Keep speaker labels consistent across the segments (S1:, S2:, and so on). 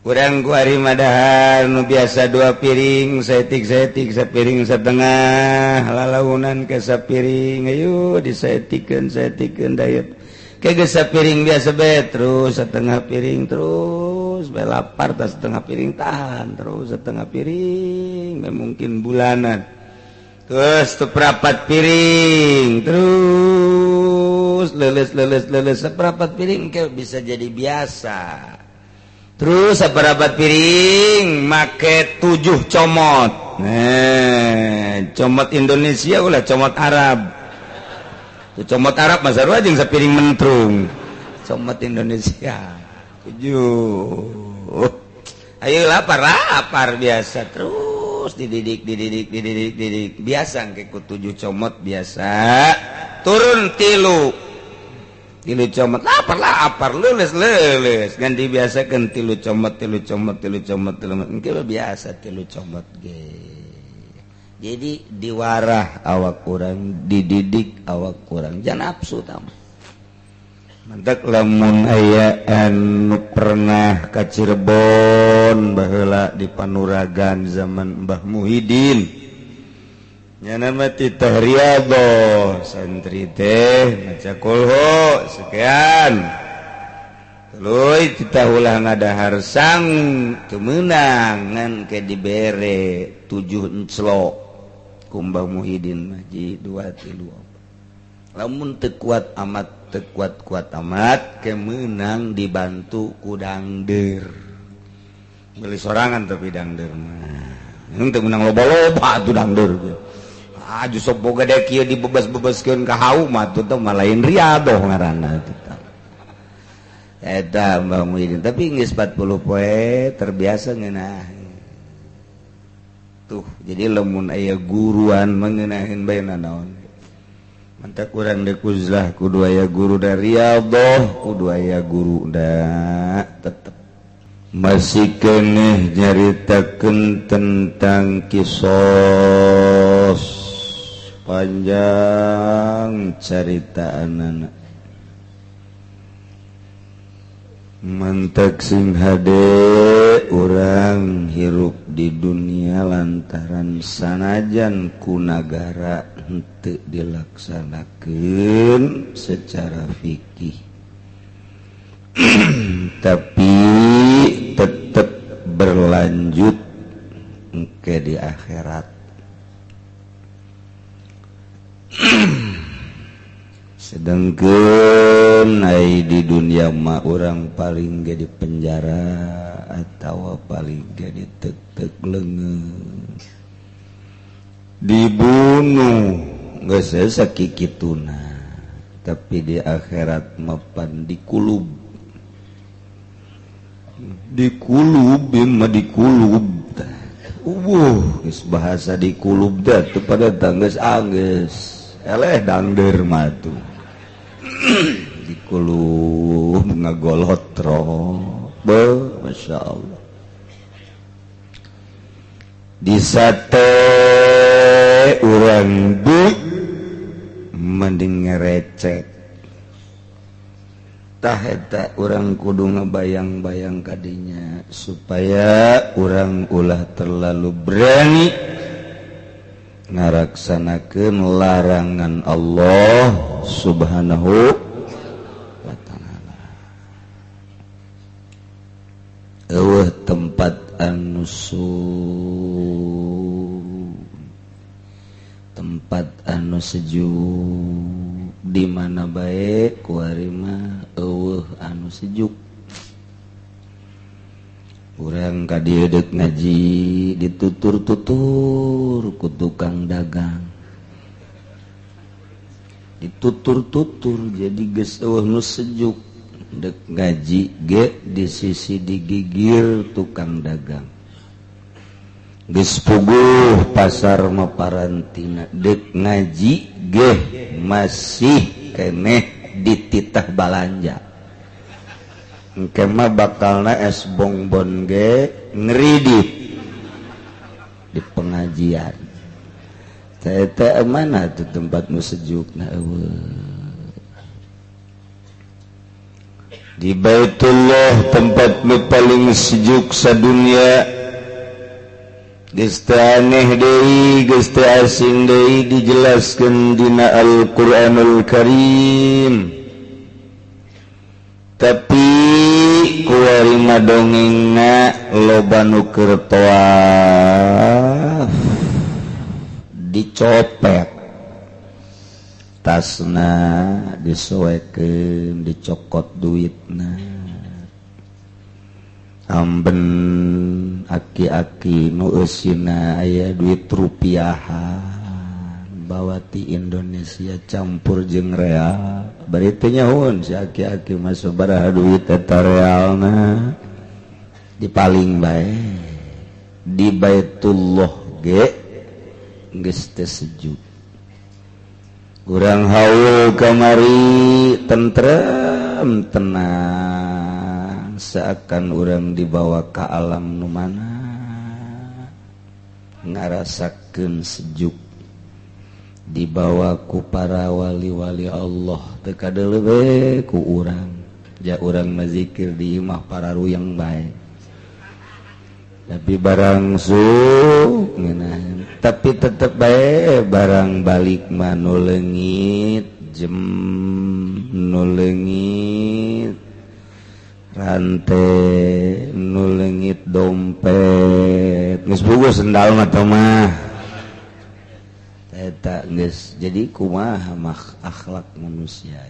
S1: kurang kuari madahan nu biasa 2 piring setik sapiring setengah lalaunan ke sapiring ayo disetikeun diet kege sapiring biasa be terus setengah piring terus be lapar tas setengah piring tahan terus setengah piring mungkin bulanan terus seperempat piring terus leles seperempat piring ke bisa jadi biasa. Terus sabarabat piring make 7 comot. Comot Indonesia ulah comot Arab. Tuh comot Arab mah sarua jeung sapiring mentrung. Comot Indonesia 7. Ayo lapar biasa terus dididik biasa engke ku 7 comot biasa. Turun 3 comot lapar leles ganti biasa kan 3 comot engke biasa 3 comot ge jadi diwarah awak kurang dididik awak kurang jangan nafsu tam mantak lamun aya anu pernah ka Cirebon baheula di Panuragan zaman Mbah Muhyiddin nyana mati teh Riyadhah santri teh maca kulhu sekian tuluy kita ulah ngadahar sang teu meunang ngan ke dibere 7 enclok ku Mbah Muhyiddin mah ji 2 3 lamun teu kuat amat ke meunang dibantu ku dangdeur beli sorangan tapi dangdeur mah teu meunang loba-loba atuh dangdeur aju sok boga dek kieu dibebas-bebaskeun ka haum atuh teh mah lain Riyadhah ngaranna eta. Eta Mbah Muhyiddin tapi geus 40 poe terbiasa ngeunah. Tuh, jadi lamun aya guruan mengenahin bae naon. Mantak urang deuk uzlah kudu aya guru dari Riyadhah, kudu aya guru da tetep masih keneh nyaritakeun tentang kisos panjang cerita anak mantak sing hade urang hirup di dunia lantaran sanajan ku nagara henteu dilaksanakeun secara fikih tapi tetap berlanjut engke di akhirat. Sedangkan ai di dunia mah orang paling ge di penjara atau paling ge di tek leungeuh dibunuh geus sakikituna tapi di akhirat mah pan dikulub geus bahasa dikulub dah teu pada tanggeus anggeus eleh dangdeur mah tuh dikulub ngagolotro Masya Allah di sate urang duit mending ngerecek tah eta urang kudu ngabayang-bayang kadinya supaya urang ulah terlalu berani ngaraksanakeun larangan Allah Subhanahu wa ta'ala. Eueuh tempat anu tempat anu sejuk di mana bae kuari mah eueuh anu sejuk. Urang ka dieu deuk ngaji ditutur-tutur ku tukang dagang. Ditutur-tutur jadi geus eueuh nu sejuk deuk ngaji ge di sisi digigir tukang dagang. Geus puguh pasar mah parantina deuk ngaji ge masih keneh dititah balanja. Engke mah bakalna es bonbon ge ngeridit di pengajian. Teh mana tuh tempat nu sejukna eueuh. di Baitullah tempat nu paling sejuk sadunya geus teu aneh deui geus teu asing deui dijelaskeun dina Al-Qur'anul Karim tapi kuari madongengna loba nu keur tawaf dicopet tasna disoekeun dicokot duitna amben aki-aki nu eusina aya duit rupiahan bawa ti Indonesia campur jeung real bari teu nyahoon si aki-aki mah sabaraha duit eta realna dipaling bae di Baitullah ge geus teu sejuk urang haul kamari tentrem tenang seakan urang dibawa ka alam nu mana ngarasakeun sejuk dibawa ku para wali-wali Allah teu kadeuleu we ku urang ja urang mah zikir di imah para ruyang bae tapi barang ngeunaan tapi tetep bae barang balik mah nu leungit jem nu leungit rante nu leungit dompet geus boga sendal mah teh mah eta geus jadi kumaha mah akhlak manusia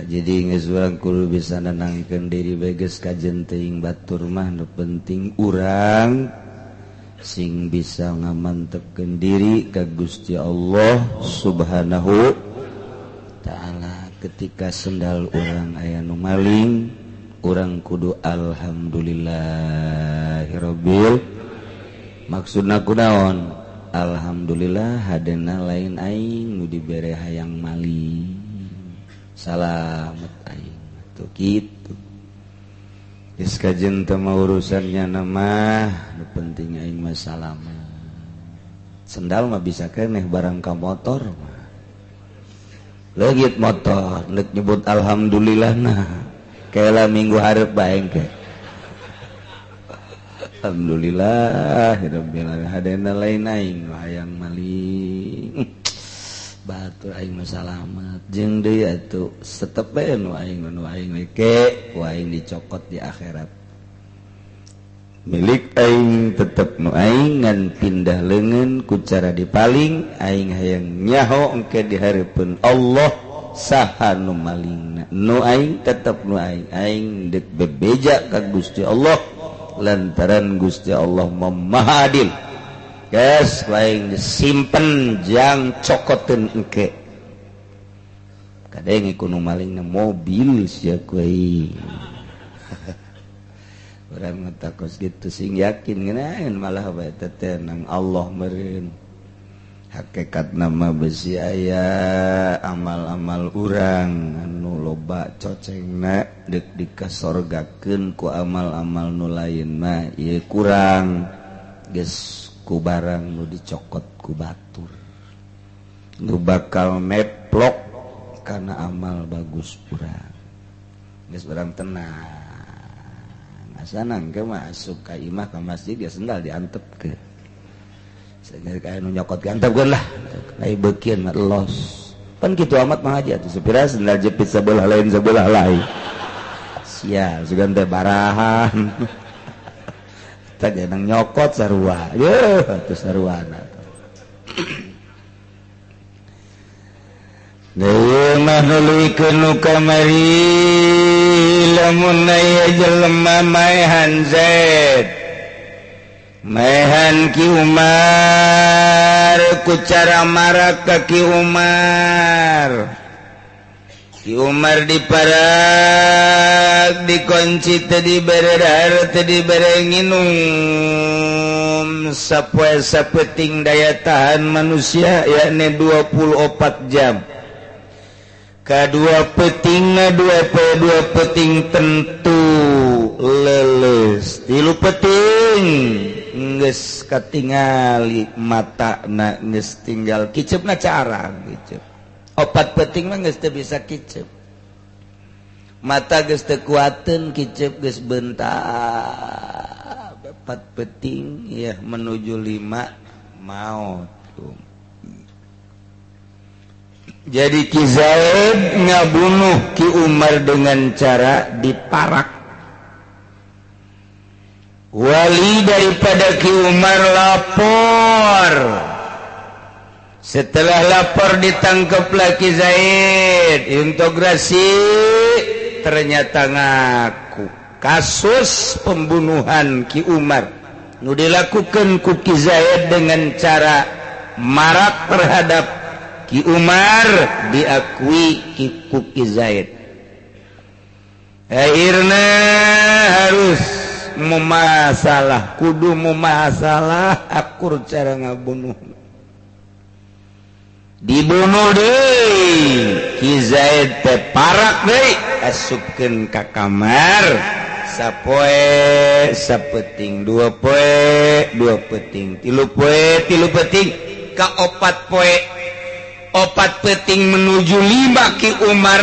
S1: jadi geus urang kudu bisa nenangkeun diri bae geus kajen teuing batur mah nu penting urang sing bisa ngamantepkeun diri ka Gusti Allah Subhanahu taala ketika sendal urang aya nu maling urang kudu alhamdulillahirabbil maksudna kunaon alhamdulillah hadena lain aing nu dibere hayang maling salamet aing tuh kitu geus kajen teh mah urusannya nama nu penting aing mah salamet sendal mah bisa keneh barang ka motor mah leugit motor neuk nyebut alhamdulillah nah kaela minggu hareup bae engke alhamdulillah rabbil alamin hadena lain aing nu hayang maling batur aing mah salamet jeung deui atuh setep bae nu aing ke ku aing dicokot di akhirat milik aing tetep nu aing ngan pindah leungeun ku cara dipaling aing hayang nyaho engke di hareupeun Allah saha nu malingna nu aing tetep nu aing deuk bebeja ka Gusti Allah lantaran Gusti Allah maha adil guys lain disimpen jang cokotin engke kadang kuno malingna mobil sia kuy urang ngatakos gitu sing yakin ngeunaan malah bae teh nang Allah meureun hakikat nama besi aya amal-amal urang anu loba cocengna deuk dikasorgakeun ku amal-amal nu lain mah ieu kurang geus ku barang nu dicokot ku batur nu bakal meplok karena amal bagus urang geus urang tenang asanang ke masuk ka imah ka masjid ya sendal diantepkeun sehingga kaya nu nyokot diantepkeun lah ai beukeun mah los pan kitu amat mah aja tuh sepira sendal jepit sebelah lain sia sugan teh barahan tak nang nyokot sarua yeuh atuh saruana deui mah nuluykeun nu kamari lamun aya jelema maehan zet maehan Ki Umar ku cara marak ka Ki Umar Ki Umar diparag dikunci teu dibere dahar teu dibere nginum sapoe sapeting daya tahan manusia yakni 24 jam kadua petingna dua peting tentu leles tilu peting geus katingali matana geus tinggal kiceupna carang kiceup opat peting mah geus teu bisa kiceup mata geus teu kuateun kicep geus bentar 4 peting ya menuju 5 maut. Jadi Ki Zaid ngabunuh Ki Umar dengan cara diparak. Wali daripada Ki Umar lapor. Setelah lapor ditangkaplah Ki Zaid, integrasi ternyata ngaku kasus pembunuhan Ki Umar nu dilakukan ku Ki Zaid dengan cara marak terhadap Ki Umar diakui ku Ki Zaid. Akhirnya harus memasalah, kudu memasalah akur cara ngabunuh. Dibunuh deui Ki Zaid teh parak deui asupkeun ka kamar sapoe sapeting 2 poe 2 peting 3 poe 3 peting ka 4 poe 4 peting menuju 5 Ki Umar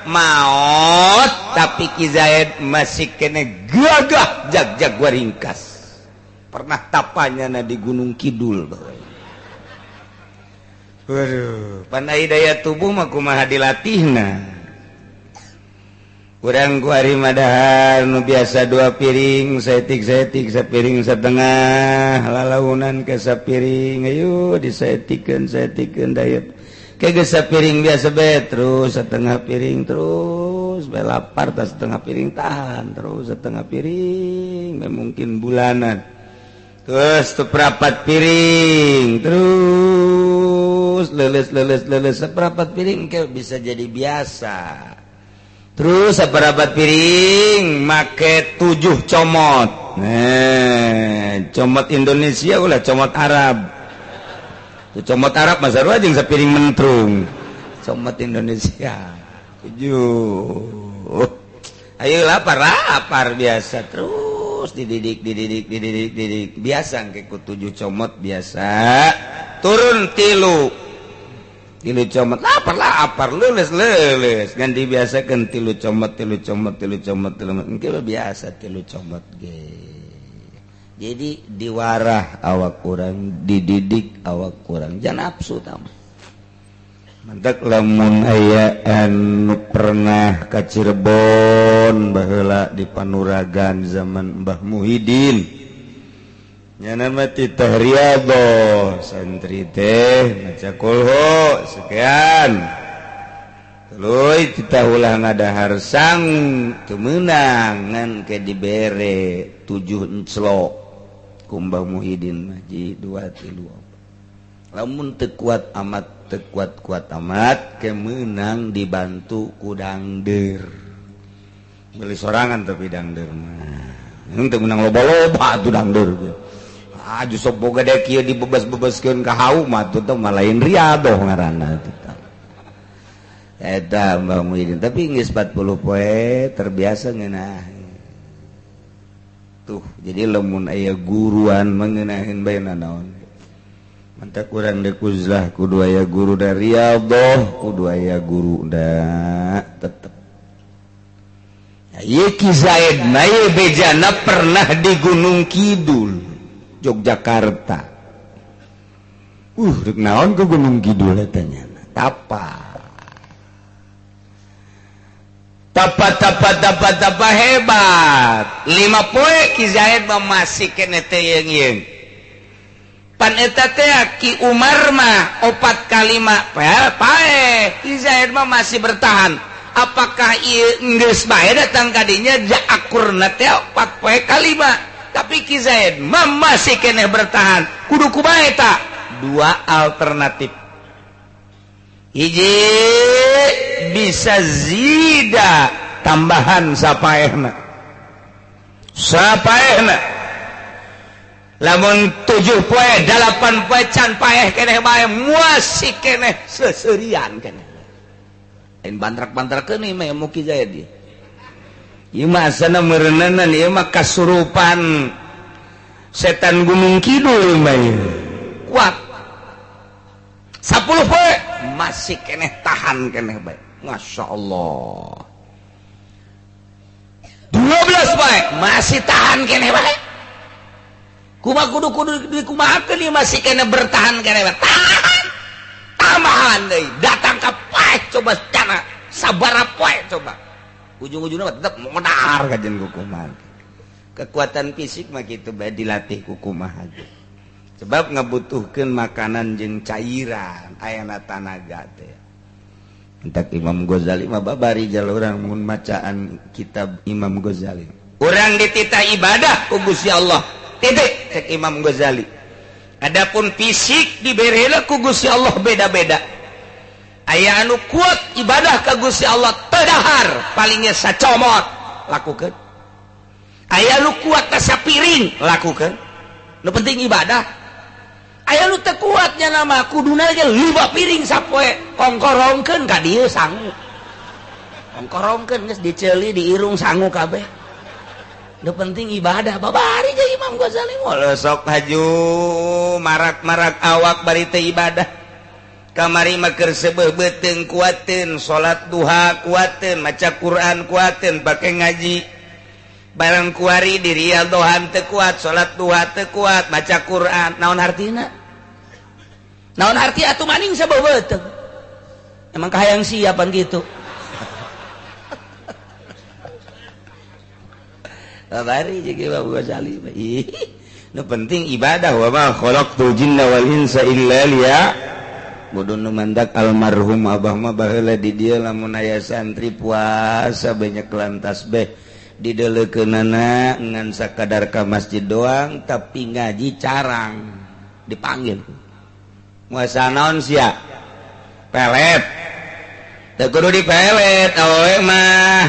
S1: maut tapi Ki Zaid masih kene gagah jag-jag waringkas pernah tapanya di Gunung Kidul. Waduh, pandai daya tubuh mah kumaha dilatihna. Urang ku ari madahar nu biasa 2 piring, saeutik sapiring satengah, lalaunan ke sapiring, ayo disaetikeun daya. Geus sapiring biasa bae terus setengah piring terus, bae lapar tas setengah piring tahan, terus setengah piring, mungkin bulanan. Terus seprapat piring, terus leles seprapat piring ke bisa jadi biasa. Terus seprapat piring make 7 comot. Comot Indonesia ulah comot Arab. Tuh comot Arab masa jeung sapiring mentrung. Comot Indonesia 7. Ayo lapar biasa terus dididik biasa ke ku 7 comot biasa turun 3 comot lapar leles ganti biasa kan 3 comot engke biasa 3 comot ge. Jadi diwarah awak kurang dididik awak kurang jangan nafsu tamu. Mantak lamun aya anu pernah ka Cirebon baheula di Panuragan zaman Mbah Muhyiddin. Nya nama Titah Riyadhah santri teh maca kulhu sekian. Tuluy titah ulah ngadahar sang teu meunang ngan ke dibere 7 enclok ku Mbah Muhyiddin mah ji 2 3. Lamun teu kuat amat kuat amat kemenang dibantu ku dangder beli sorangan tapi dangder mah untuk menang loba-loba tuh dangder justru boga dek kieu dibebas-bebaskeun ka hau mah tuh mah lain Riyadhah ngaranna eta Mbah Muhyiddin tapi geus 40 poe terbiasa ngeunah tuh jadi lamun aya guruan mengenahin bae naon mantak kurang dekuzlah kudu aya guru dari Riyadhah kudu aya guru da tetep. Ieu Ki Zaid mah bejana pernah di Gunung Kidul Yogyakarta. Rek naon ke Gunung Kidul eta nya? Tapa hebat. 5 poe Ki Zaid mah masih kene teu yeung-yeung. Pan eta teh Ki Umar mah 4 kali mah pae Ki Zaid mah masih bertahan. Apakah ieu geus bae datang ka dinya akurna teh 4 poe kali mah tapi Ki Zaid mah masih keneh bertahan kudu kumaha eta 2 alternatif. Hiji bisa zida tambahan sapaehna lamun 7 poe 8 poe can paeh keneh bae masih keneh seseurian keneh lain bantrak-bantrakeun ieu mah Ki Zaid ieu. Ieu mah asana meureunan ieu mah kasurupan setan Gunung Kidul mah kuat 10 poe masih keneh tahan keneh bae. Masya Allah bae masih tahan keneh bae kumaha kudu dikumahakeun ieu masih kena bertahan keneh bae tahan tambahan deui datang ka pae coba cana sabaraha poe coba ujung-ujungna tetep modar kajen kumaha kekuatan fisik mah kitu bae dilatih ku kumaha sebab ngabutuhkeun makanan jeung cairan ayana tanaga teh entak Imam Ghazali mah babari jal urang mun macaan kitab Imam Ghazali urang dititah ibadah ku Gusti Allah titik cek Imam Ghazali adapun fisik dibereheula ku Gusti Allah beda-beda aya anu kuat ibadah ka Gusti Allah tedahar palingnya sacomot lakukeun aya nu kuat ka sapiring lakukeun nu penting ibadah aya nu teu kuatnya nama kuduna ge 5 piring sapoe kongkorongkeun ka dieu sangu kongkorongkeun geus diceuli diirung sangu kabeh nu penting ibadah babari jeung Imam Ghazali moal sok haju marak-marak awak bari teu ibadah kamari mah keur seubeuh beuteung kuateun salat duha kuateun maca Quran kuateun pake ngaji barang kuari di riyadhohan teu kuat salat duha teu kuat maca Quran naon hartina naon arti atuh maning sabeuh beuteung emang kahayang siapan gitu babari jeung Imam Ghazali nu penting ibadah wa ma khalaqtul jinna wal insa illa kudu nu mandak almarhum abah mah baheula di dieu lamun aya santri puasa banyak lantas beh didelekeunana ngan sakadar ka masjid doang tapi ngaji carang dipanggil muasa naon sia pelet teu kudu dipelet awewe mah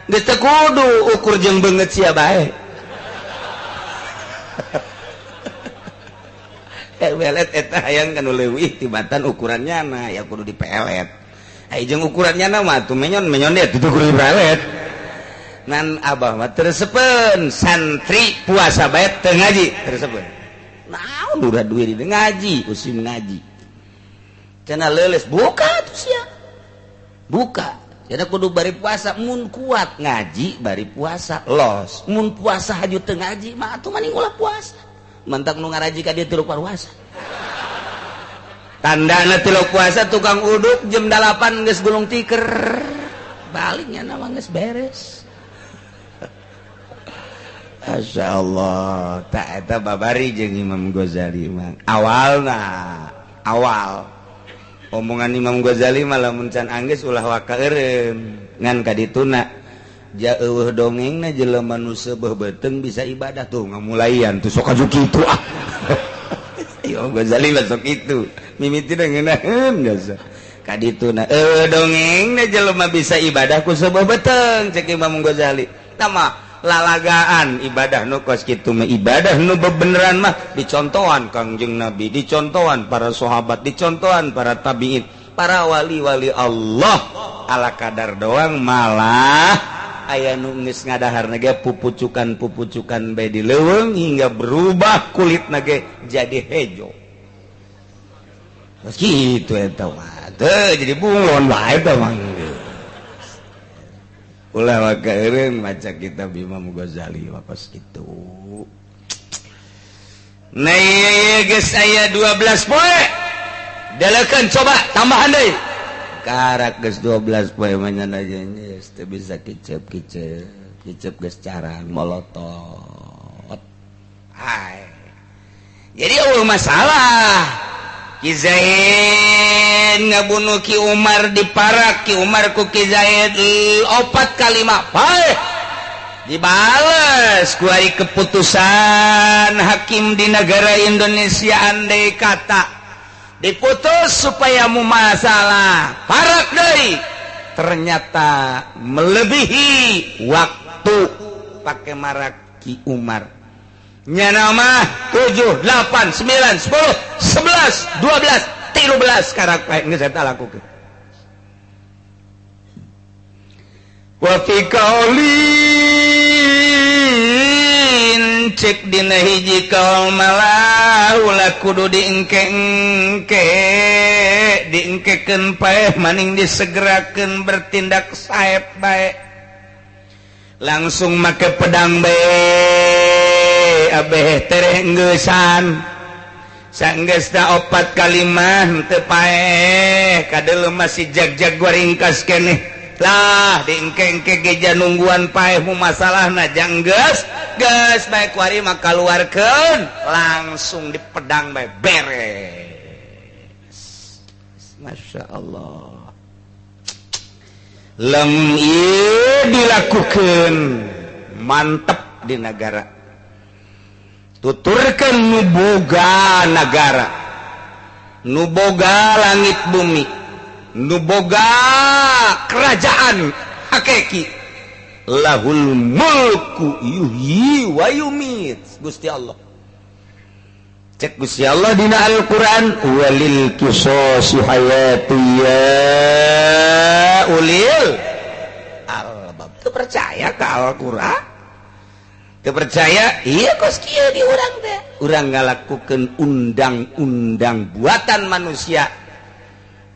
S1: geus teu kudu ukur jeung beungeut sia bae pelet eta hayang kanu leuwih tibatan ukurannya na ya kudu dipelet ai jeung ukurannya na mah tuh menyon dia teu kudu dipelet nan abah mah tersepen santri puasa bae teu ngaji tersepen naon udah duit di ngaji usim ngaji cenah leuleus buka tuh sia buka cenah kudu bari puasa mun kuat ngaji bari puasa los mun puasa haju teu ngaji mah atuh maning ulah puasa mantak nu ngaraji ka dieu tilu puasa tandana tilu puasa tukang uduk jam 8 geus gulung tiker baliknya nama geus beres. Masya Allah tak eta babari jeung Imam Ghazali mah awal omongan Imam Ghazali mah lamun can anggeus ulah waka eureun ngan kadituna ja eueuh dongengna jelema nu seubeuh beuteung bisa ibadah tuh ngamulaian tuh sok aju kitu ah Imam Ghazali mah sok kitu mimitina ngeunaheun geus kadituna eueuh dongengna jelema bisa ibadah ku seubeuh beuteung cek Imam Ghazali tama lalagaan ibadah nu kos kitu mah ibadah nu bebeneran mah dicontohan Kangjeng Nabi dicontohan para sahabat dicontohan para tabiin para wali-wali Allah ala kadar doang malah aya nu geus ngadaharna ge pupucukan bae di leuweung hingga berubah kulitna ge jadi hejo kitu eta mah teu jadi bunglon wae eta mah ulah waka eureun maca kitab Imam Ghazali wakos kitu. Nah ieu geus aya 12 poe. Dalekeun coba tambahan deui. Karak geus 12 poe mah nyana geus teu bisa kicep geus caran molotot. Hai. Jadi eueuh masalah. Ki Zaid ngabunuh Ki Umar diparak Ki Umar ku Ki Zaid 4 kali bae dibales ku ari keputusan hakim di negara Indonesia andai kata diputus supaya mu masalah parak deui ternyata melebihi waktu pakai marak Ki Umar nyana mah 7, 8, 9, 10, 11, 12, 13 karak bae geus eta lakukeun. Wa fi qaulin cek dina hiji kaul malah ulah kudu diengkekeun paeh maning disegerakeun bertindak saeb bae. langsung make pedang abeh terenggesan sanggeusna 4 kalimah teu paeh kadeu masih jag-jag ringkas keneh lah diengke-engke geja nungguan paehmu masalahna janggeus geus bae kuari mah kaluarkeun langsung dipedang bae beres. Masya Allah. Lamun ieu dilakukeun mantep di negara. Tuturkeun nu boga negara, nu boga langit bumi, nu boga kerajaan hakiki. Lahul mulku yuhyi wa yumit. Gusti Allah. Cek Gusti Allah dina Al-Qur'an walil qisas hayatu ya ulil albab. Teu percaya ka Al-Qur'an? Teu percaya? Iya kos kieu di urang teh. Urang ngalakukeun undang-undang buatan manusia.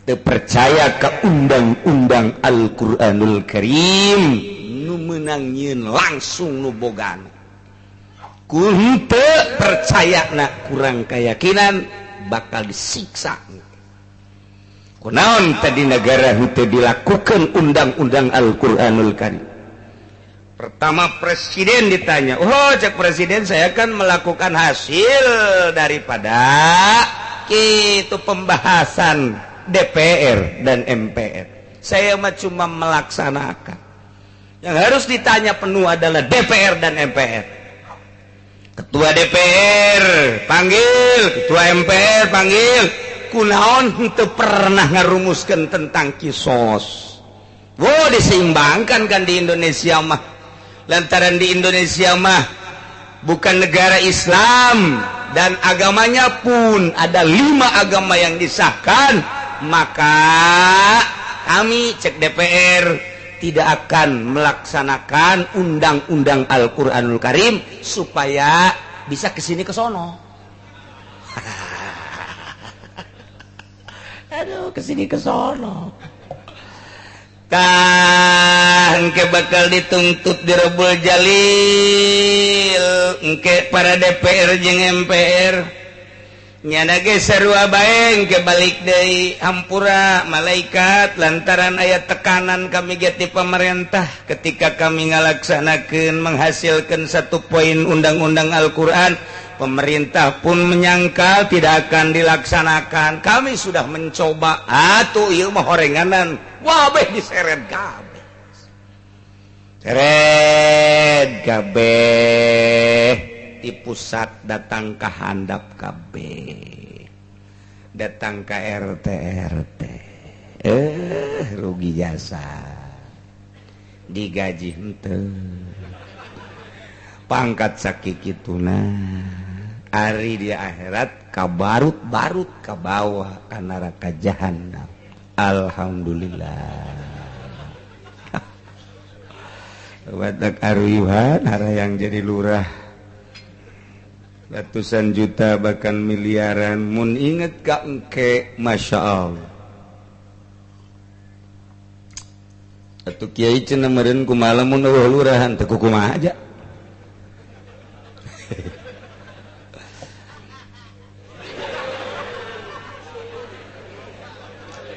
S1: Teu percaya ka undang-undang Al-Qur'anul Karim nu meunang nyieun langsung nu bogana. Kunte percaya nak kurang keyakinan bakal disiksa. Kunaon tadi negara itu dilakukan undang-undang Al-Quranul Karim. Pertama presiden ditanya, oh cek presiden saya kan melakukan hasil daripada itu pembahasan DPR dan MPR. Saya cuma melaksanakan. Yang harus ditanya penuh adalah DPR dan MPR. Ketua DPR panggil, ketua MPR panggil. Kunaon henteu pernah ngarumuskeun tentang kisos. Wo diseimbangkan kan di Indonesia mah. Lantaran di Indonesia mah bukan negara Islam dan agamanya pun ada 5 agama yang disahkan, maka kami cek DPR tidak akan melaksanakan undang-undang Al-Quranul Karim supaya bisa kesini kesono. Aduh, kesini kesono. Engke bakal dituntut di Rabbul Jalil, engke para DPR jeung MPR. Nyana ge sarua bae engke balik deui hampura malaikat lantaran aya tekanan kami ge ti pemerintah ketika kami ngalaksanakeun menghasilkan 1 poin undang-undang Al-Qur'an. Pemerintah pun menyangkal tidak akan dilaksanakan. Kami sudah mencoba. Atuh ieu mah horenganan. Wah beh diseret kabeh. Seret kabeh. Di pusat datang ke handap kabeh. Datang ke RT rugi jasa. Digaji henteu. Pangkat sakikituna. Ari di akhirat kabarut-barut ka bawah ka neraka jahanam. Alhamdulillah. Badak arwuhan hara yang jadi lurah ratusan juta bahkan miliaran. Mun inget ka engke masya Allah. Atuh kiai cenah meureun kumaha mun eueuh lurahan teu kumaha aja.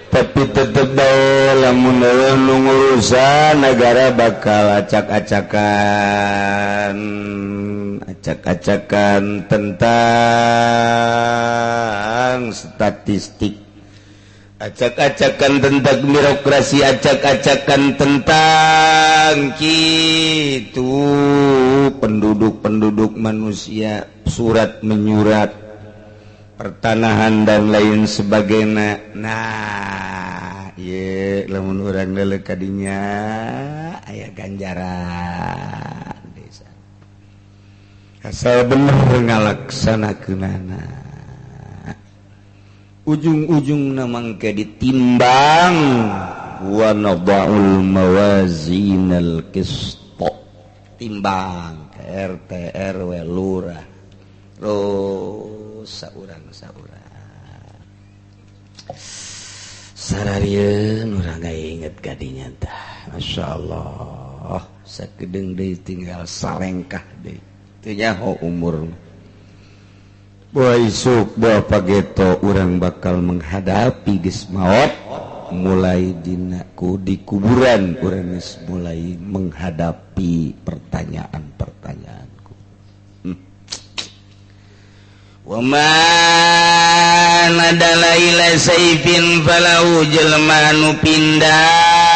S1: Tapi tetep bae lamun eueuh nu ngurusan negara bakal acak-acakan tentang statistik, acak-acakan tentang birokrasi, acak-acakan tentang kitu penduduk manusia, surat menyurat, pertanahan dan lain sebagainya. Nah, ye lamun urang leuleuh ka dinya aya ganjaran desa. Asal bener ngalaksanakeunana. Ujung-ujungna mangke ditimbang wa nada'ul mawazinal qist. Timbang ke RT RW lurah. Saurang sararieun urang inget kadinya tah. Masyaallah. sakedeng deui tinggal salengkah deui teu nyaho umur isuk bapak geto urang bakal menghadapi geus maot mulai dinaku di kuburan urang geus mulai menghadapi pertanyaan-pertanyaanku wa man adalah ila saifin falau jelema nu pindah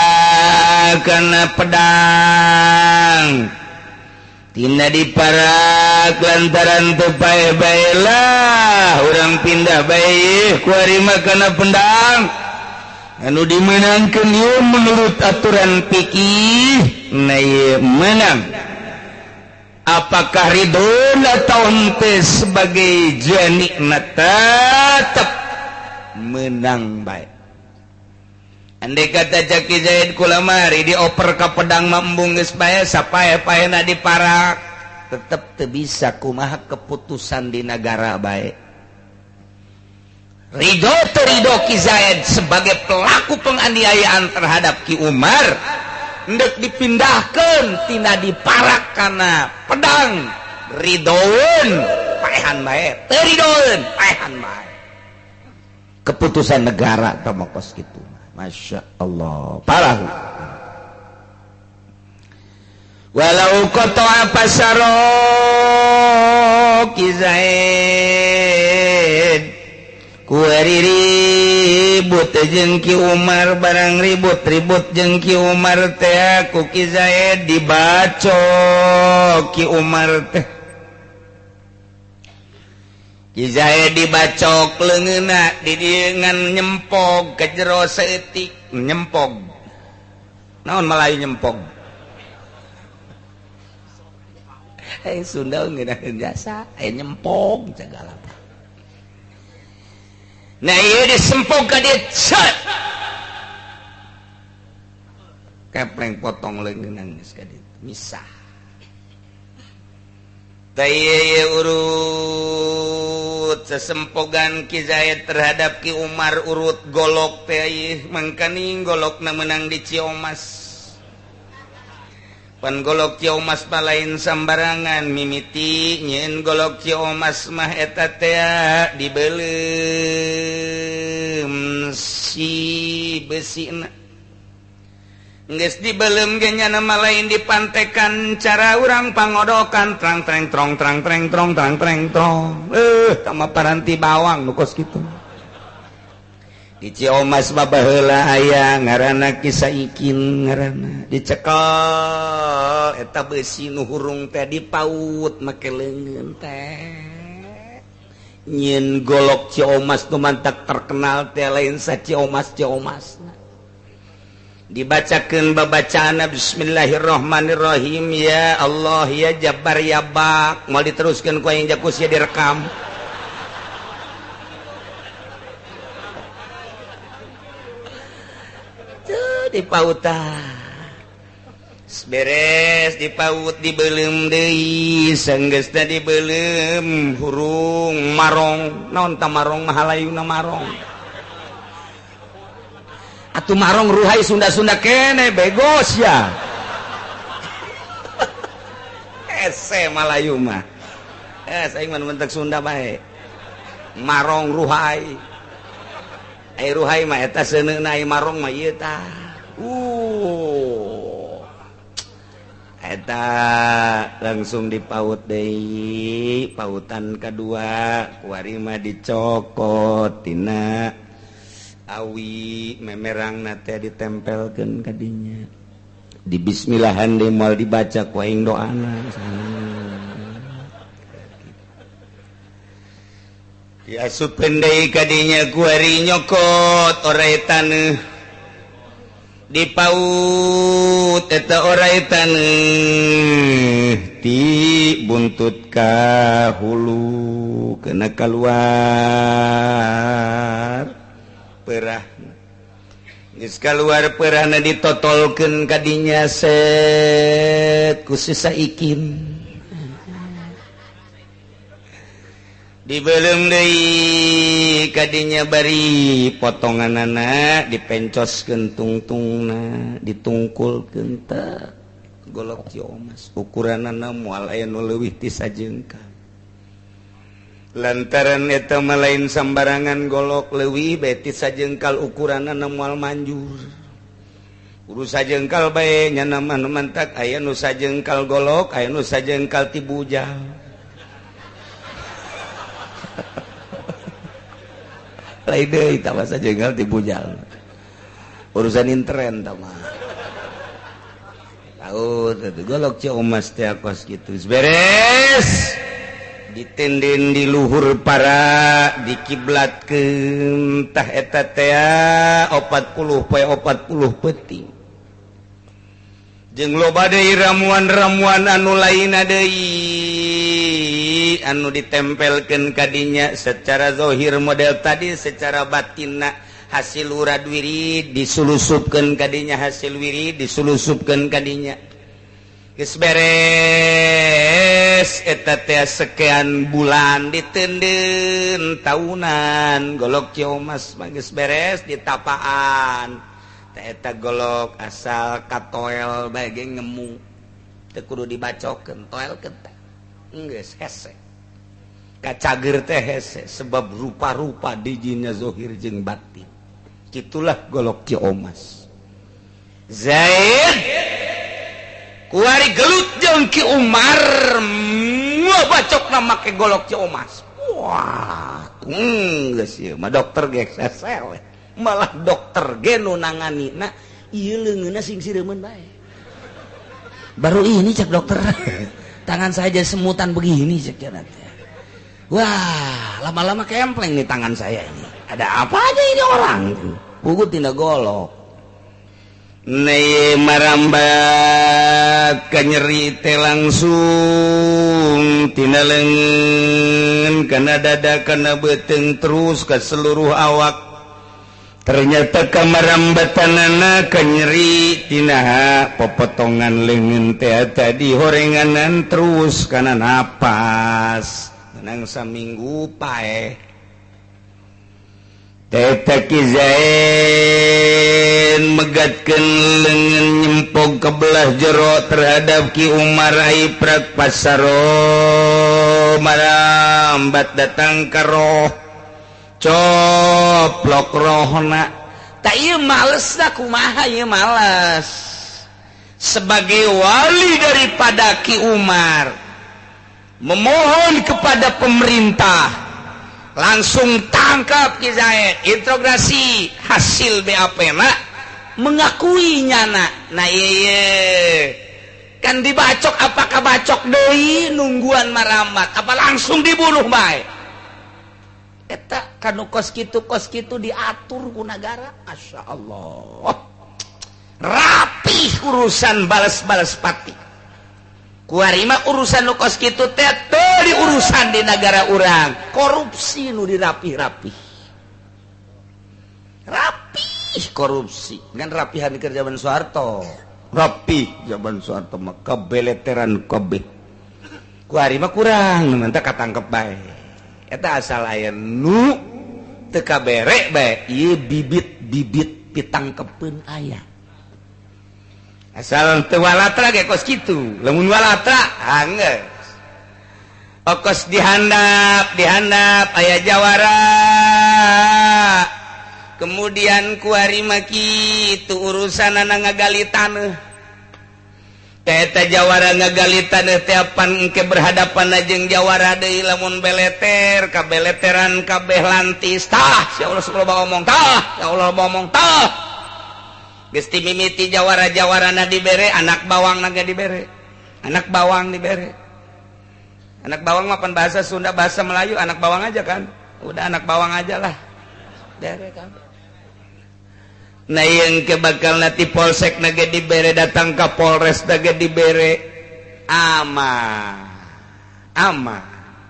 S1: kana pedang tina diparak lantaran teu bae-bae lah urang pindah bae ku ari mah kana pendang anu dimenangkeun ieu menurut aturan fikih na ieu menang apakah ridho atau henteu sebagai janikna tetep menang bae andai kata Jaki Zaid kulamari dioper ka pedang mambung geus bae sapae-paena diparak tetep teu bisa kumaha keputusan di negara bae ridho teu ridho Ki Zaid sebagai pelaku penganiayaan terhadap Ki Umar hendak dipindahkeun tina diparak kana pedang ridhoeun paehan bae teu ridhoeun paehan bae keputusan negara tamokos kitu Masya Allah parah walau qata'a pasaro Ki Zaid kuari ribut jeung Ki Umar barang ribut-ribut jeung Ki Umar teh ku Ki Zaid dibacok Ki Umar teh Ki Zaid dibacok leungeunna di dieu ngan nyempog ka jero saeutik nyempog naon Melayu nyempog Sunda ngeunaheun jasa nyempog segala nah ieu disempog ka dieu cet kepleng potong leungeunna geus ka dieu misah tayeu urut sesempogan Ki Zaid terhadap Ki Umar urut golok teh mangkani golokna menang di Ciomas pan golok Ciomas mah lain sambarangan mimiti nyeun golok Ciomas mah eta teh dibeuleum si besina geus dibeuleum ge nya nama lain dipantekan cara urang pangodokan trang treng trong trang treng trong trang treng trong tama paranti bawang nu kos kitu di Ciomas mah baheula aya ngaranna Ki Saikin ngaranna dicekel eta beusi nu hurung teh dipaut make leungeun teh nyieun golok Ciomas nu mantak terkenal teh lain sa Ciomas-Ciomasna dibacakeun babacaana bismillahirrahmanirrahim ya Allah ya Jabbar ya Bak mau diteruskeun ku aing jakus ya direkam tuh dipauta beres dipaut dibeuleum deui sanggeusna dibeuleum hurung marong naon ta marong mahalayuna marong atuh marong ruhai Sunda-Sunda kene begos ya ese Malayu mah saing mah mentek Sunda bae marong ruhai ai ruhai mah eta seuneuna ai marong mah ieu tah eta langsung dipaut deui pautan kadua kuari mah dicokot tina awi memerang nate ditempelkeun ka dinya di bismillahan deui moal dibaca ku aing doana diasupkeun deui ka dinya ku ari nyokot oraetaneuh dipaut eta oraetaneuh ti buntut ka hulu kena kaluar perah geus kaluar perahna ditotolkeun ka dinya set ku si Saikin dibeuleum deui ka dinya bari potonganana dipencoskeun tungtungna ditungkulkeun teh golok Ciomas ukuranana moal aya nu leuwih ti sajengkal lantaran eta mah lain sambarangan golok leuwih bae ti sajengkal ukuranana moal manjur urus sajengkal bae nya mah mantak aya nu sajengkal golok aya nu sajengkal ti bujal lain deui tah sajengkal ti bujal urusan intern tah mah tahu tuh golok Ciomas teh kos kitu beres ditenden di luhur para dikiblatkeun tah eta teh 40 poe 40 peuting jeung loba deui ramuan-ramuan anu lainna deui anu ditempelkeun ka dinya secara zahir model tadi secara batinna hasil urad wirid disulusupkeun ka dinya hasil wirid disulusupkeun ka dinya geus beres eta teh sekian bulan diteuneun tahunan golok Ciomas mah geus beres ditapaan teh eta golok asal katoel bae ge ngemu teu kudu dibacokeun toelkeun teh geus hese kacager teh hese sebab rupa-rupa dijina zahir jeung batin kitulah golok Ciomas Zaid kuari gelut jeung Ki Umar moal bacokna make golok Ciomas wah geus ieu mah dokter ge sesel malah dokter ge nu nanganina ieu leungeunna sing sireumeuan bae baru ini cek dokter tangan saya jadi semutan begini cek cenah teh wah lama-lama kempleng nih tangan saya ini ada apa aja ini orang pugut tina golok nih marambat ka nyeri teh langsung tina leungeun kana dada kana beuteung terus ka seluruh awak ternyata kamarambatanana ka nyeri tina popotongan leungeun teh tadi horenganan terus kana napas menang saminggu paeh Teta Ki Zain megatkeun leungeun nyempog ke belah jero terhadap Ki Umar Aiprak pasaro marambat datang ka roh coplok rohna tak ieu males dah kumaha ieu males sebagai wali daripada Ki Umar memohon kepada pemerintah langsung tangkap Ki Zaid interogasi hasil BAP-na mengakui nyana nah iya kan dibacok apakah bacok deui nungguan marambat apa langsung dibunuh bae eta kanu kos kitu diatur ku nagara Masya Allah rapih urusan balas-balas pati kuari mah urusan nu kos kitu teh teu diurusan di negara urang korupsi nu dirapih-rapih rapih korupsi ngan rapihan di zaman Soeharto rapih zaman Soeharto mah kebeleteran kabeh kuari mah kurang nu teh katangkep bae eta asal aya nu teu kabere bae ieu bibit-bibit pitangkepeun aya asal teu walatra ge kos kitu lamun walatra geus okos dihandap aya jawara kemudian kuari mah kitu urusanana ngagali taneuh eta jawara ngagali taneuh teh pan engke berhadapan jeung jawara deui lamun beleter kabeleteran kabeh lantis tah ya Allah subhanahu ngomong tah ya Allah ngomong tah geus timimiti jawara-jawarana dibere anak bawang naga dibere anak bawang dibere anak bawang mah pan bahasa Sunda bahasa Melayu anak bawang aja kan udah anak bawang aja lah bere kan nah yang ke bakal nanti polsek naga dibere datang ke Polres naga dibere ama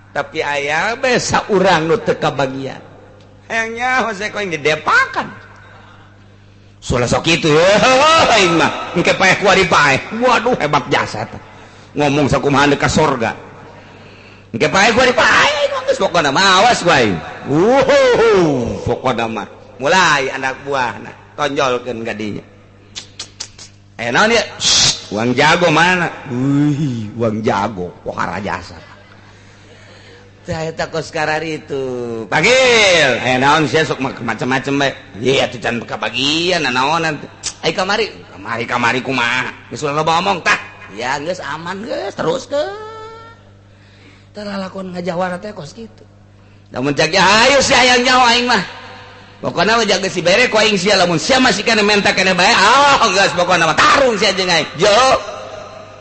S1: tapi aya besa urang nu teu kabagian hayangnya hose ko yang didepakan soalnya sok itu aing mah engke paeh kuari paeh waduh hebat jasa teh ngomong sakumaha ka sorga engke paeh kuari paeh geus pokona mah awas wae pokona mah mulai anak buahna tonjolkeun ka dinya naon ieu uang jago mana? Wih, uang jago, pohara jasa. Saya takut sekarang itu. Panggil, naon sih sok macam-macam bae. Iya tuh can kebagian naonan. Kamari kumaha. Geus loba omong tah. Ya geus aman geus, terus ke. Tara lakon ngajawara teh kos kitu. Lamun cak hayu si hayang nyawa aing mah. Pokona mah jaga si bere ku aing sia lamun sia masih kana menta kana bae. Geus pokona mah tarung sia jeung aing. Jo.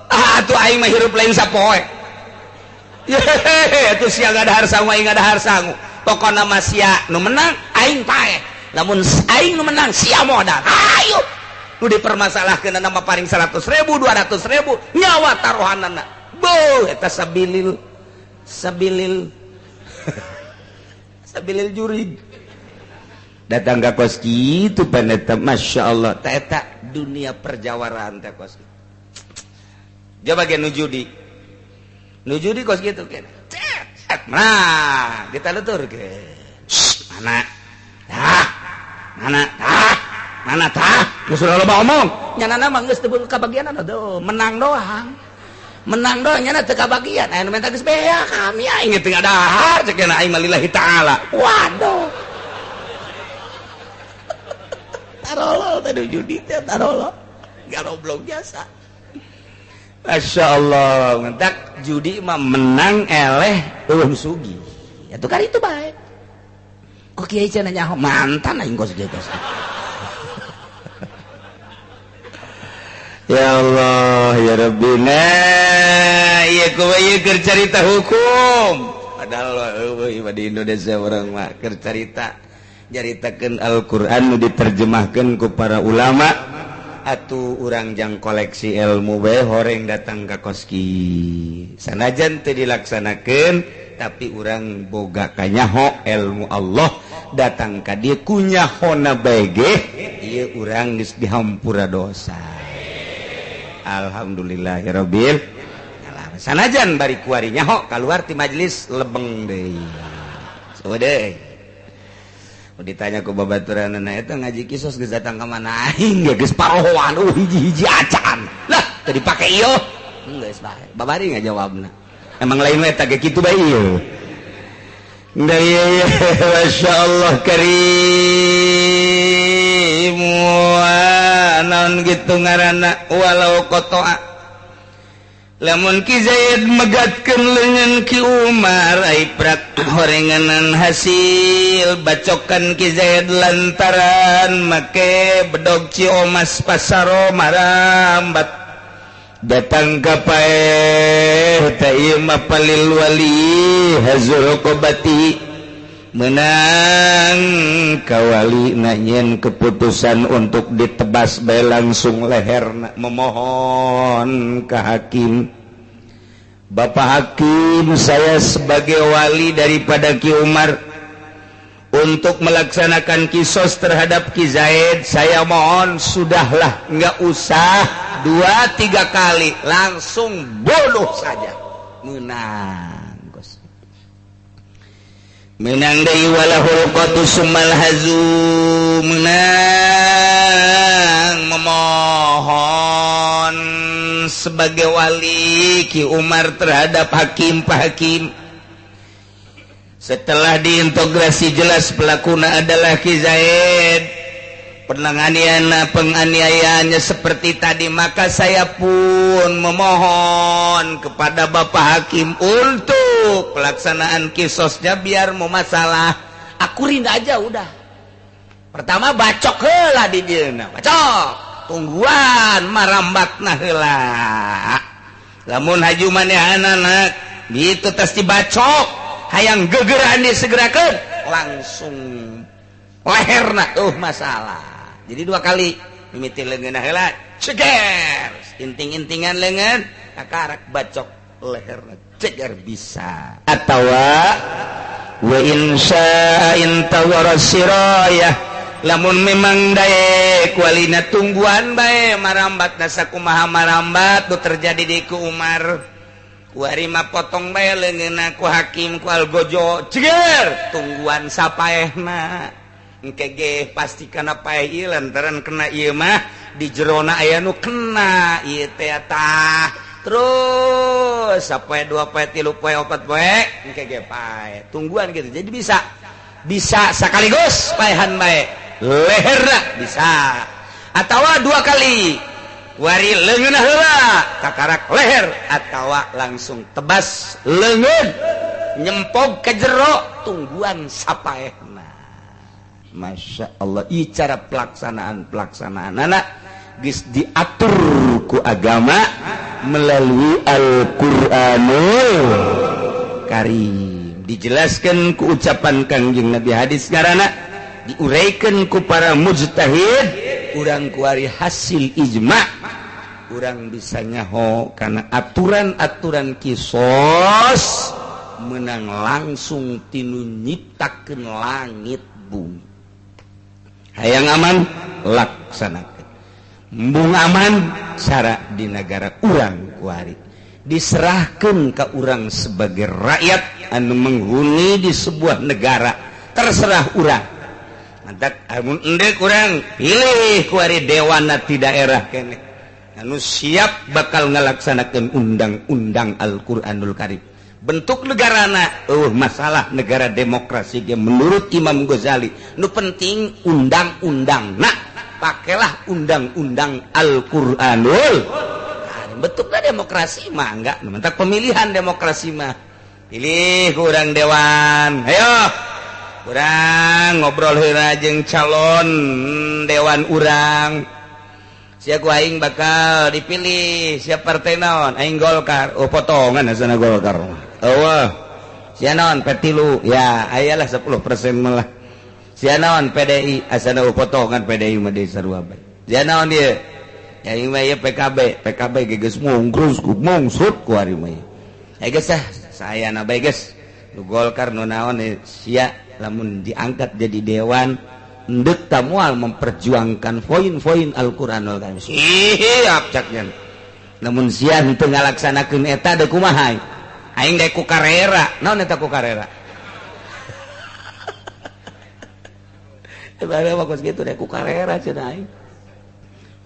S1: Atuh aing mah hirup lain sapoe. Atuh sia ngada harsangu aing ngada harsangu. Pokona mah sia nu menang aing pae. Lamun aing nu menang sia modal. Ayo. Nu dipermasalahkeun nama paring 100.000, 200.000 nyawa taruhanana. Boh eta sabilil jurig datang ke kos gitu paneta masya Allah eta dunia perjawaraan teh kos gitu. Dia bagian nujudi kos gitu kan nah kita lutur ke mana geus loba omong nyanana mah geus teu kabagian menang doang nyana teu kabagian aya nu menta geus beak kami aing teu ngadahar ceuk aing mah lillahi taala waduh tarolo teh judi teh tarolo garoblok biasa masya Allah mentak judi mah menang eleh ulun sugi atuh kali itu bae kok kieu cenah nyaho mantan aing kos kieu ya Allah ya Rabbina iya kumaha ieu keur carita hukum padahal di Indonesia orang mah keur nyaritakeun Al-Qur'an nu diterjemahkeun ku para ulama atuh urang jang koleksi ilmu bae horeng datang ka koski sanajan teu dilaksanakeun tapi urang boga kanyaho ilmu Allah datang ka dieu kunyahona bae ge ieu urang geus dihampura dosa. Alhamdulillahirabbil alamin. Sanajan bari kuari nyaho kaluar ti majelis lebeng deui. Soe deui. Ditanya ku babaturanna eta ngaji kisos geus datang ka mana aing geus parohoan hiji-hiji acan. Lah teu dipake ieu. Geus bae. Babari ngajawabna. Emang lain we eta ge kitu bae ieu. Da ieu masyaallah karim. Naon gitu ngaranna walau kotoa lamun Ki Zaid megatkeun leungeun Ki Umar ai prak horenganan hasil bacokan Ki Zaid lantaran make bedog Ciomas pasaro marambat datang ka paeh ta ieu mah palil wali hazur qobati menang kawali nanyen keputusan untuk ditebas bae langsung leherna memohon ke hakim Bapak Hakim saya sebagai wali daripada Ki Umar untuk melaksanakan kisos terhadap Ki Zaid saya mohon sudahlah enggak usah 2-3 kali langsung bunuh saja menang deui walahul qatu summal hazu menang memohon sebagai wali Ki Umar terhadap hakim Pak Hakim setelah diintegrasi jelas pelakuna adalah Ki Zaid penganiayaannya seperti tadi maka saya pun memohon kepada Bapak Hakim untuk pelaksanaan kisosnya biar mau masalah akurin aja udah pertama bacok heula di dieuna bacok tungguan marambatna heula lamun haju manehanana gitu tes dibacok hayang gegeran disegerakeun langsung leherna masalah jadi 2 kali mimiti leungeunna heula ceger inting-intingan leungeun kakarak bacok leherna ceger bisa atawa wa insya intawarasirayah lamun memang daek walina tungguan bae marambat nasa kumaha marambat tu terjadi di ku Umar kuari mah potong bae leungeunna ku hakim ku algojo ceger tungguan sapaehna engke ge pasti kana paeh ieu lantaran kena ieu mah di jerona aya nu kena ieu teh tah terus sapoe 2 poe 3 poe 4 poe engke ge pae tungguan gitu jadi bisa sekaligus paehan bae leherna bisa atawa 2 kali wari leungeunna heula kakarak leher atawa langsung tebas leungeun nyempog ke jero tungguan sapaehna. Masya Allah ieu cara pelaksanaan anak geus diatur ku agama melalui Al-Qur'anul Karim dijelaskan ku ucapan Kangjeng Nabi hadis ngaranna diuraikan ku para mujtahid urang kuari hasil ijma' urang bisa nyaho karena aturan-aturan kisos menang langsung tinu nyiptakeun langit bumi hayang aman laksanakeun embung aman cara di negara urang kuari diserahkeun ka urang sebagai rakyat anu menghuni di sebuah negara terserah urang mantak amun endek urang pilih kuari dewana ti daerah keneh anu siap bakal ngalaksanakeun undang-undang Al-Qur'anul Karim bentuk negarana masalah negara demokrasi ge menurut Imam Ghazali nu penting undang-undang nah pakailah undang-undang Al-Qur'anul Karim bentukna demokrasi mah enggak mentak pemilihan demokrasi mah pilih kurang dewan ayo urang ngobrol heula jeung calon dewan urang sia ku aing bakal dipilih sia partai naon aing Golkar oh potongan asana Golkar eueuh sia naon P3 ya ayalah 10% malah sia naon PDI asana potongan PDI mah deui sarua bae sia naon dieu ya aing mah ieu PKB ge geus mungkrus ku mungsut ku ari mah geus sayana bae geus nu Golkar nu naon sia lamun diangkat jadi dewan ndek tamual memperjuangkan poin-poin Al-Qur'anul Karim siap caknya namun sia henteu ngalaksanakeun eta da kumaha aing daek ku karera naon eta ku karera bade bagus kitu daek ku karera cenah aing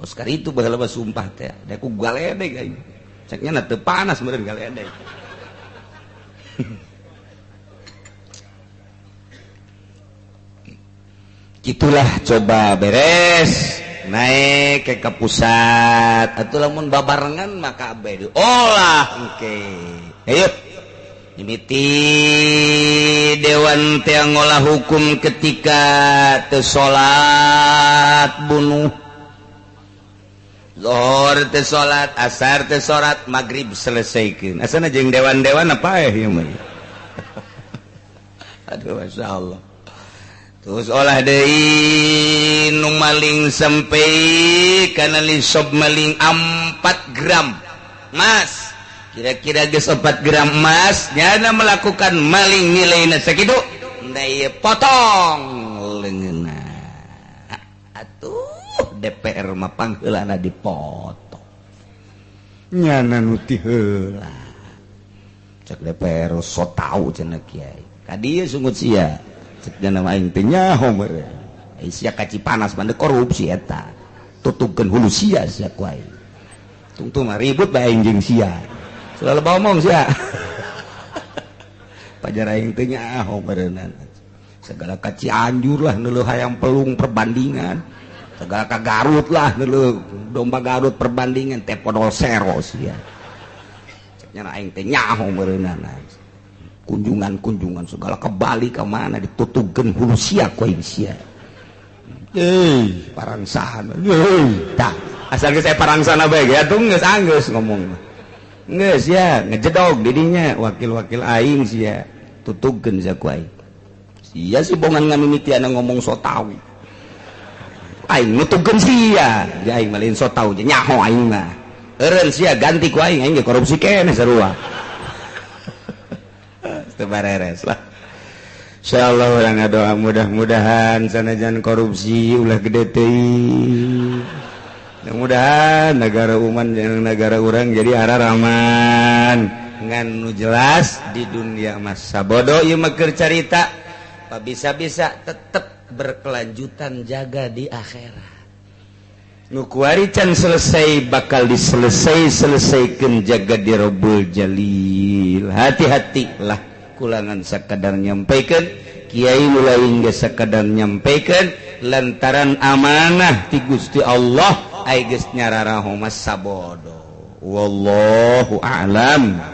S1: Oscar itu baheula mah sumpah teh daek ku galedeg aing caknya teu panas meureun galedeg itulah coba beres naik ke pusat atuh lamun babarengan maka abdi olah engke ayo mimiti dewan teh ngolah hukum ketika teu salat bunuh zuhur teu salat asar teu salat magrib selesaikeun asana jeung dewan-dewan apa ieu mah aduh masyaallah terus olah deui nu maling sampai kana lisop maling 4 gram emas kira-kira geus 4 gram emas nyana melakukan maling nilaina sakitu da ieu potong leungeunna atuh DPR mah pangheulana dipotong nyana nu ti heula cek DPR so tau cenah kiai ka dieu sungut sia nama aing teh nyaho meureun sia kaci panas mah korupsi eta tutupkeun hulu sia ku aing tungtung mah ribut bae aing jeung sia selalu ngomong sia pajar aing teh nyaho meureun segala kaci anjur lah neuleuh hayang pelung perbandingan segala ka Garut lah neuleuh domba Garut perbandingan teh podol sero sia nya aing teh nyaho meureunana kunjungan segala ke Bali ke mana ditutupkeun hulu sia ku aing sia parangsahan tah asal geus saya parangsana bae ge atuh geus anggeus ngomong geus ya ngejedog didinya wakil-wakil aing sia tutupkeun sia ku aing sia si bongan ngamimitian ngomong so tau aing nutupkeun sia aing mah lain so tau nyaho aing mah eureun sia ganti ku aing ge korupsi keneh sarua tebareres lah insyaallah urang ngadoa mudah-mudahan sanajan korupsi ulah gede teuing mudah-mudahan negara uman jeung negara urang jadi hararaman ngan nu jelas di dunia masa bodoh ieu mah keur carita bisa-bisa tetep berkelanjutan jaga di akhirat nukuarican selesai bakal diselesaikan jaga di Rabbul Jalil. Hati-hatilah kulangan sakadar nyampaikan, kiai lain ge sakadar nyampaikan lantaran amanah ti Gusti Allah ai geus nyararaho mas sabodo. Wallahu a'lam.